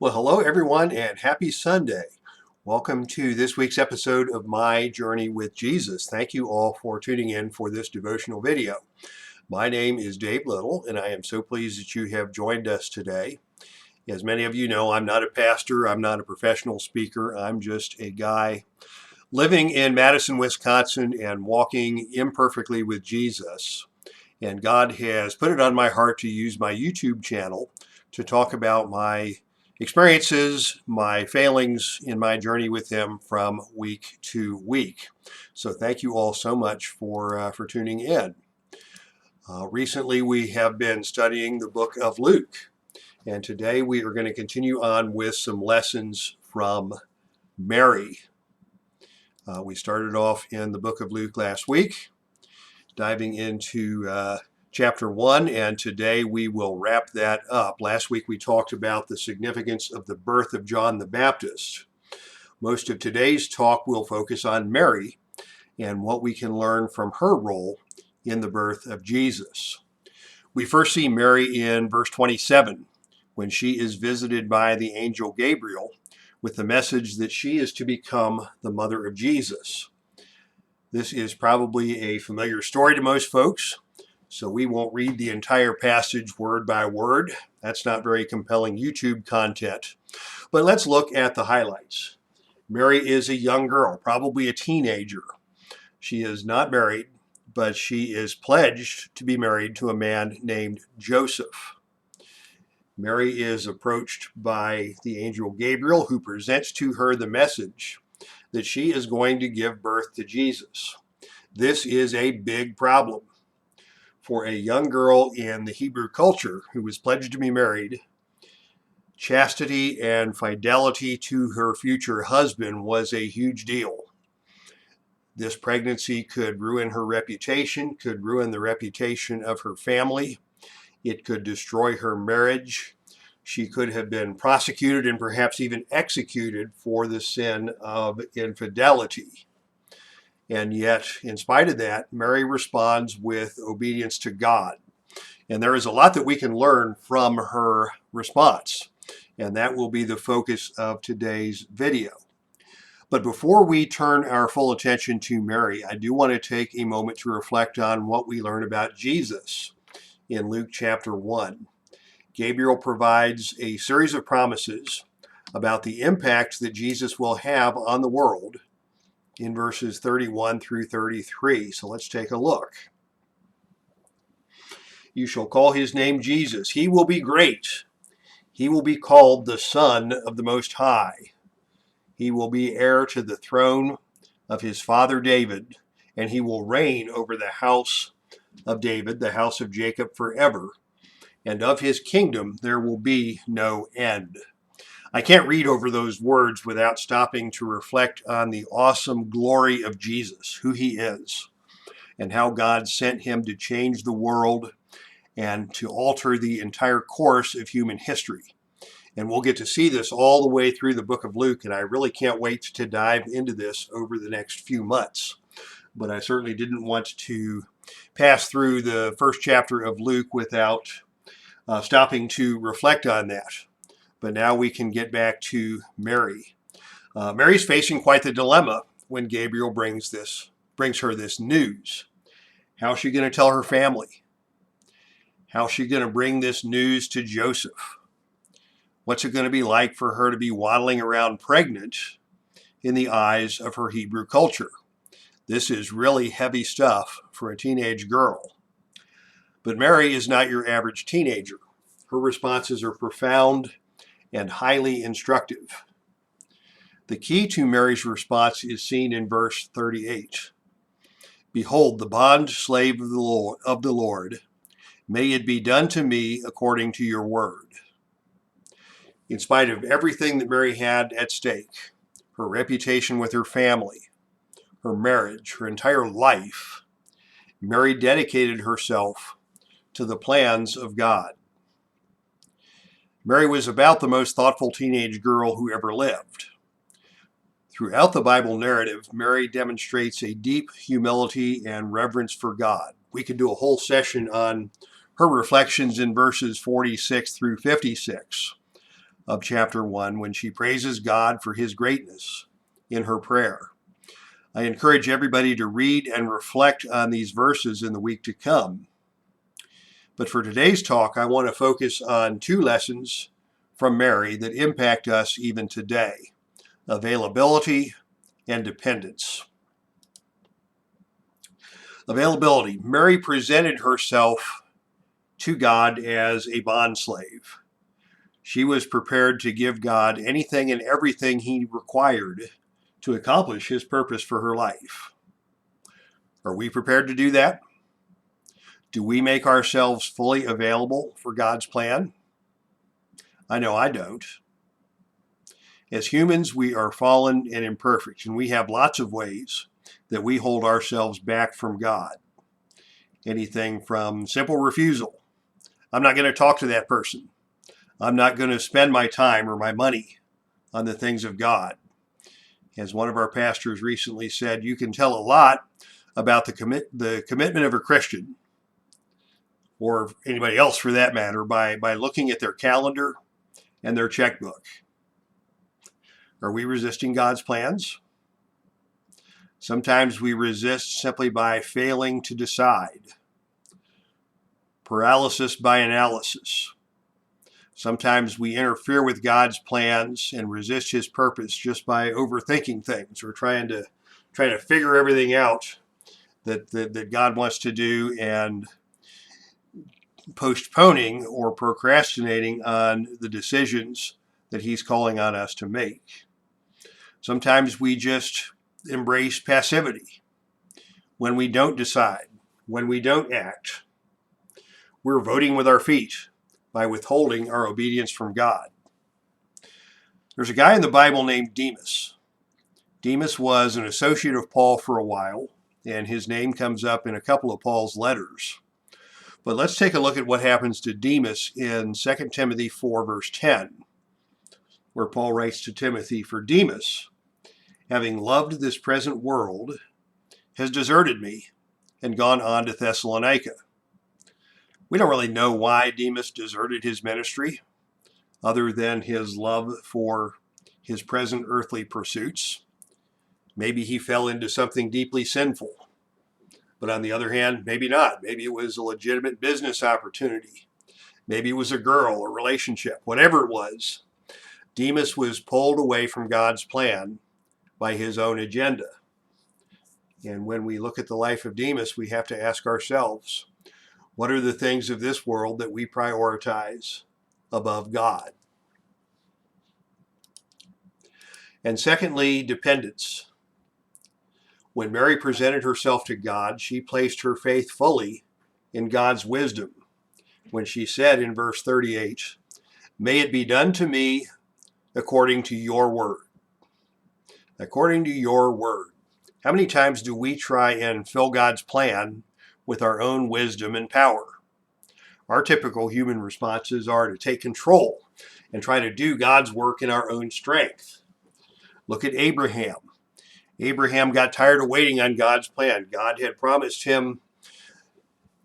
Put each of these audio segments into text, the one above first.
Well, hello everyone and happy Sunday. Welcome to this week's episode of My Journey with Jesus. Thank you all for tuning in for this devotional video. My name is Dave Little and I am so pleased that you have joined us today. As many of you know, I'm not a pastor, I'm not a professional speaker, I'm just a guy living in Madison, Wisconsin and walking imperfectly with Jesus. And God has put it on my heart to use my YouTube channel to talk about my experiences, my failings in my journey with Him from week to week. So thank you all so much for tuning in. Recently, we have been studying the book of Luke, and today we are going to continue on with some lessons from Mary. We started off in the book of Luke last week, diving into chapter 1, and today we will wrap that up. Last week we talked about the significance of the birth of John the Baptist. Most of today's talk will focus on Mary and what we can learn from her role in the birth of Jesus. We first see Mary in verse 27 when she is visited by the angel Gabriel with the message that she is to become the mother of Jesus. This is probably a familiar story to most folks, so we won't read the entire passage word by word. That's not very compelling YouTube content. But let's look at the highlights. Mary is a young girl, probably a teenager. She is not married, but she is pledged to be married to a man named Joseph. Mary is approached by the angel Gabriel, who presents to her the message that she is going to give birth to Jesus. This is a big problem for a young girl in the Hebrew culture who was pledged to be married. Chastity and fidelity to her future husband was a huge deal. This pregnancy could ruin her reputation, could ruin the reputation of her family. It could destroy her marriage. She could have been prosecuted and perhaps even executed for the sin of infidelity. And yet, in spite of that, Mary responds with obedience to God. And there is a lot that we can learn from her response. And that will be the focus of today's video. But before we turn our full attention to Mary, I do want to take a moment to reflect on what we learn about Jesus in Luke chapter 1. Gabriel provides a series of promises about the impact that Jesus will have on the world in verses 31 through 33. So let's take a look. You shall call his name Jesus. He will be great. He will be called the Son of the Most High. He will be heir to the throne of his father David, and he will reign over the house of David, the house of Jacob forever. And of his kingdom there will be no end. I can't read over those words without stopping to reflect on the awesome glory of Jesus, who he is, and how God sent him to change the world and to alter the entire course of human history. And we'll get to see this all the way through the book of Luke, and I really can't wait to dive into this over the next few months. But I certainly didn't want to pass through the first chapter of Luke without stopping to reflect on that. But now we can get back to Mary. Mary's facing quite the dilemma when Gabriel brings her this news. How is she going to tell her family? How is she going to bring this news to Joseph? What's it going to be like for her to be waddling around pregnant in the eyes of her Hebrew culture? This is really heavy stuff for a teenage girl. But Mary is not your average teenager. Her responses are profound and highly instructive. The key to Mary's response is seen in verse 38. Behold, the bond slave of the Lord, may it be done to me according to your word. In spite of everything that Mary had at stake, her reputation with her family, her marriage, her entire life, Mary dedicated herself to the plans of God. Mary was about the most thoughtful teenage girl who ever lived. Throughout the Bible narrative, Mary demonstrates a deep humility and reverence for God. We could do a whole session on her reflections in verses 46 through 56. of chapter 1 when she praises God for his greatness in her prayer. I encourage everybody to read and reflect on these verses in the week to come. But for today's talk, I want to focus on two lessons from Mary that impact us even today: availability and dependence. Availability. Mary presented herself to God as a bondslave. She was prepared to give God anything and everything he required to accomplish his purpose for her life. Are we prepared to do that? Do we make ourselves fully available for God's plan? I know I don't. As humans, we are fallen and imperfect, and we have lots of ways that we hold ourselves back from God. Anything from simple refusal. I'm not going to talk to that person. I'm not going to spend my time or my money on the things of God. As one of our pastors recently said, you can tell a lot about the commitment of a Christian, or anybody else for that matter, by looking at their calendar and their checkbook. Are we resisting God's plans? Sometimes we resist simply by failing to decide. Paralysis by analysis. Sometimes we interfere with God's plans and resist his purpose just by overthinking things or trying to figure everything out that God wants to do and postponing or procrastinating on the decisions that he's calling on us to make. Sometimes we just embrace passivity when we don't decide, when we don't act. We're voting with our feet by withholding our obedience from God. There's a guy in the Bible named Demas. Demas was an associate of Paul for a while, and his name comes up in a couple of Paul's letters. But let's take a look at what happens to Demas in 2 Timothy 4, verse 10, where Paul writes to Timothy, "For Demas, having loved this present world, has deserted me and gone on to Thessalonica." We don't really know why Demas deserted his ministry, other than his love for his present earthly pursuits. Maybe he fell into something deeply sinful. But on the other hand, maybe not. Maybe it was a legitimate business opportunity. Maybe it was a girl, a relationship, whatever it was. Demas was pulled away from God's plan by his own agenda. And when we look at the life of Demas, we have to ask ourselves, what are the things of this world that we prioritize above God? And secondly, dependence. When Mary presented herself to God, she placed her faith fully in God's wisdom when she said in verse 38, "May it be done to me according to your word." According to your word. How many times do we try and fill God's plan with our own wisdom and power? Our typical human responses are to take control and try to do God's work in our own strength. Look at Abraham. Abraham got tired of waiting on God's plan. God had promised him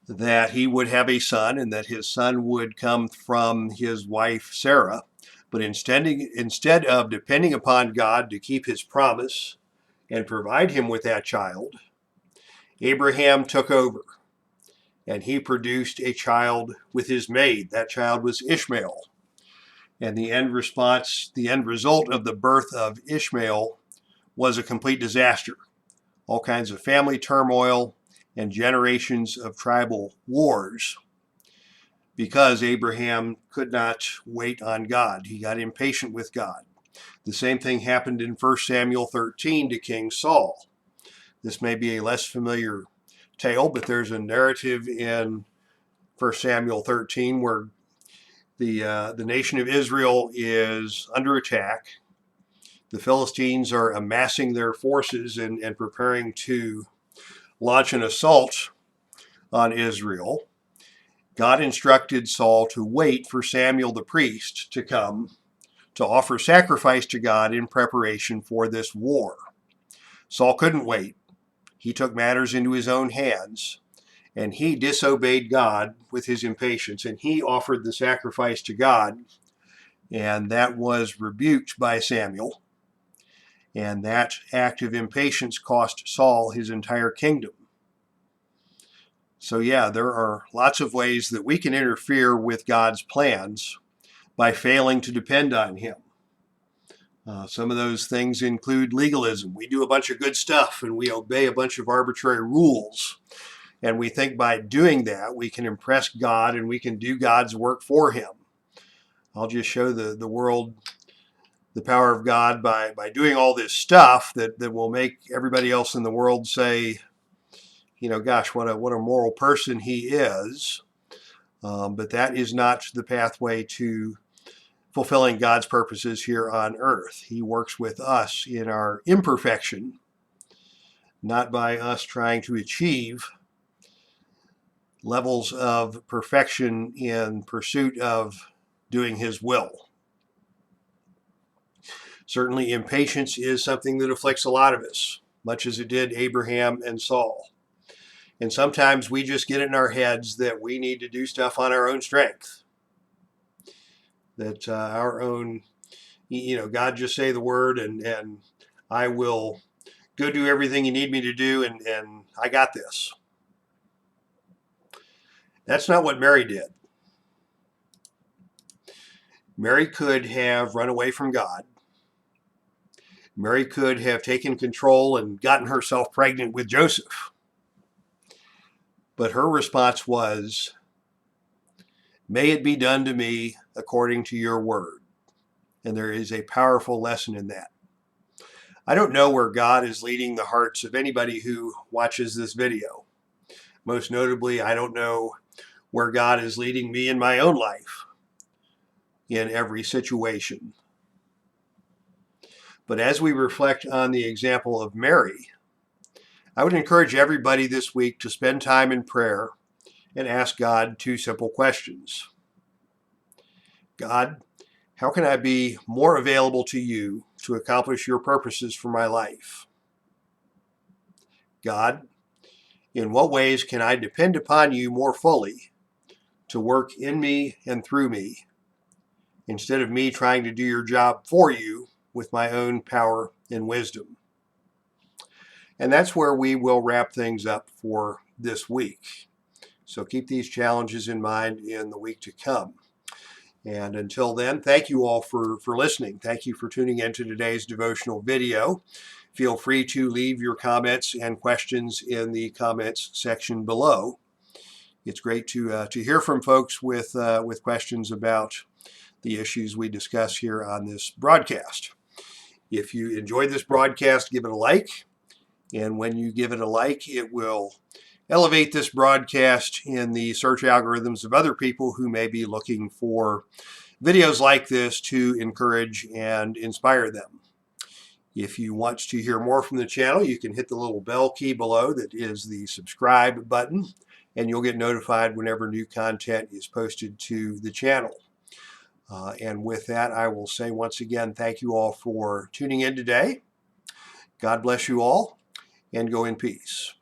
that he would have a son and that his son would come from his wife Sarah. But instead of depending upon God to keep his promise and provide him with that child, Abraham took over and he produced a child with his maid. That child was Ishmael. And the end result of the birth of Ishmael was a complete disaster. All kinds of family turmoil and generations of tribal wars because Abraham could not wait on God. He got impatient with God. The same thing happened in 1 Samuel 13 to King Saul. This may be a less familiar tale, but there's a narrative in 1 Samuel 13 where the nation of Israel is under attack. The Philistines are amassing their forces and preparing to launch an assault on Israel. God instructed Saul to wait for Samuel the priest to come to offer sacrifice to God in preparation for this war. Saul couldn't wait. He took matters into his own hands, and he disobeyed God with his impatience, and he offered the sacrifice to God and that was rebuked by Samuel. And that act of impatience cost Saul his entire kingdom. So yeah, there are lots of ways that we can interfere with God's plans by failing to depend on him. Some of those things include legalism. We do a bunch of good stuff and we obey a bunch of arbitrary rules. And we think by doing that, we can impress God and we can do God's work for him. I'll just show the world the power of God by doing all this stuff that will make everybody else in the world say, you know, gosh, what a moral person he is. But that is not the pathway to fulfilling God's purposes here on earth. He works with us in our imperfection, not by us trying to achieve levels of perfection in pursuit of doing his will. Certainly, impatience is something that afflicts a lot of us, much as it did Abraham and Saul. And sometimes we just get it in our heads that we need to do stuff on our own strength. That our own, God just say the word and I will go do everything you need me to do and I got this. That's not what Mary did. Mary could have run away from God. Mary could have taken control and gotten herself pregnant with Joseph. But her response was, "May it be done to me according to your word." And there is a powerful lesson in that. I don't know where God is leading the hearts of anybody who watches this video. Most notably, I don't know where God is leading me in my own life in every situation. But as we reflect on the example of Mary, I would encourage everybody this week to spend time in prayer and ask God two simple questions. God, how can I be more available to you to accomplish your purposes for my life? God, in what ways can I depend upon you more fully to work in me and through me, instead of me trying to do your job for you with my own power and wisdom? And that's where we will wrap things up for this week. So keep these challenges in mind in the week to come. And until then, thank you all for listening. Thank you for tuning into today's devotional video. Feel free to leave your comments and questions in the comments section below. It's great to hear from folks with questions about the issues we discuss here on this broadcast. If you enjoyed this broadcast, give it a like. And when you give it a like, it will elevate this broadcast in the search algorithms of other people who may be looking for videos like this to encourage and inspire them. If you want to hear more from the channel, you can hit the little bell key below that is the subscribe button, and you'll get notified whenever new content is posted to the channel. And with that, I will say once again, thank you all for tuning in today. God bless you all, and go in peace.